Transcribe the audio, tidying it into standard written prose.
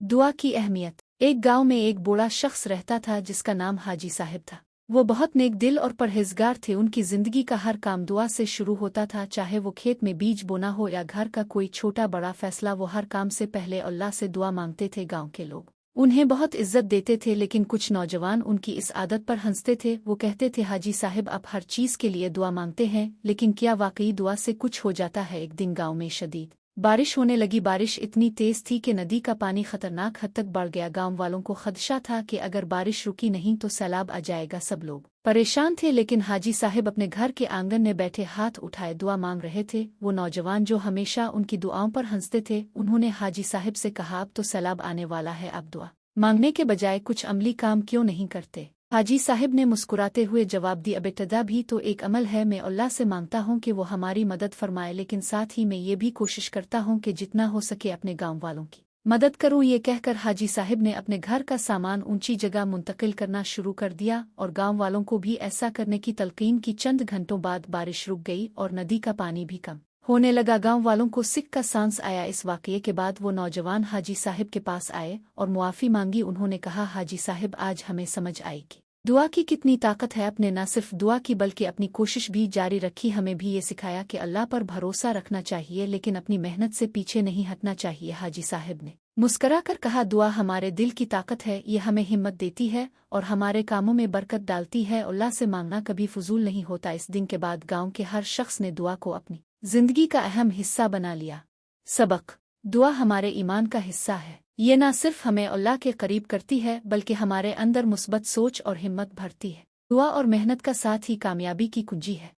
दुआ की अहमियत। एक गांव में एक बूढ़ा शख्स रहता था जिसका नाम हाजी साहब था। वो बहुत नेक दिल और परहेजगार थे। उनकी जिंदगी का हर काम दुआ से शुरू होता था, चाहे वो खेत में बीज बोना हो या घर का कोई छोटा बड़ा फैसला। वो हर काम से पहले अल्लाह से दुआ मांगते थे। गांव के लोग उन्हें बहुत इज्जत देते थे, लेकिन कुछ नौजवान उनकी इस आदत पर हंसते थे। वो कहते थे, हाजी साहब आप हर चीज के लिए दुआ मांगते हैं, लेकिन क्या वाकई दुआ से कुछ हो जाता है? एक दिन गांव में शदीद बारिश होने लगी। बारिश इतनी तेज थी कि नदी का पानी खतरनाक हद तक बढ़ गया। गांव वालों को खदशा था कि अगर बारिश रुकी नहीं तो सैलाब आ जाएगा। सब लोग परेशान थे, लेकिन हाजी साहब अपने घर के आंगन में बैठे हाथ उठाए दुआ मांग रहे थे। वो नौजवान जो हमेशा उनकी दुआओं पर हंसते थे, उन्होंने हाजी साहब से कहा, अब तो सैलाब आने वाला है, अब दुआ मांगने के बजाय कुछ अमली काम क्यों नहीं करते? हाजी साहब ने मुस्कुराते हुए जवाब दिया, बेटदा भी तो एक अमल है। मैं अल्लाह से मांगता हूँ कि वो हमारी मदद फरमाए, लेकिन साथ ही मैं ये भी कोशिश करता हूँ कि जितना हो सके अपने गांव वालों की मदद करूँ। ये कहकर हाजी साहब ने अपने घर का सामान ऊंची जगह मुंतकिल करना शुरू कर दिया और गांव वालों को भी ऐसा करने की तलकीन की। चंद घंटों बाद बारिश रुक गई और नदी का पानी भी कम होने लगा। गांव वालों को सिक का सांस आया। इस वाकये के बाद वो नौजवान हाजी साहब के पास आए और मुआफ़ी मांगी। उन्होंने कहा, हाजी साहब आज हमें समझ आई कि दुआ की कितनी ताकत है। अपने न सिर्फ दुआ की बल्कि अपनी कोशिश भी जारी रखी। हमें भी ये सिखाया कि अल्लाह पर भरोसा रखना चाहिए, लेकिन अपनी मेहनत से पीछे नहीं हटना चाहिए। हाजी साहब ने मुस्करा कर कहा, दुआ हमारे दिल की ताकत है। ये हमें हिम्मत देती है और हमारे कामों में बरकत डालती है। अल्लाह से मांगना कभी फजूल नहीं होता। इस दिन के बाद गांव के हर शख्स ने दुआ को अपनी जिंदगी का अहम हिस्सा बना लिया। सबक। दुआ हमारे ईमान का हिस्सा है। ये न सिर्फ हमें अल्लाह के करीब करती है, बल्कि हमारे अंदर मुस्बत सोच और हिम्मत भरती है। दुआ और मेहनत का साथ ही कामयाबी की कुंजी है।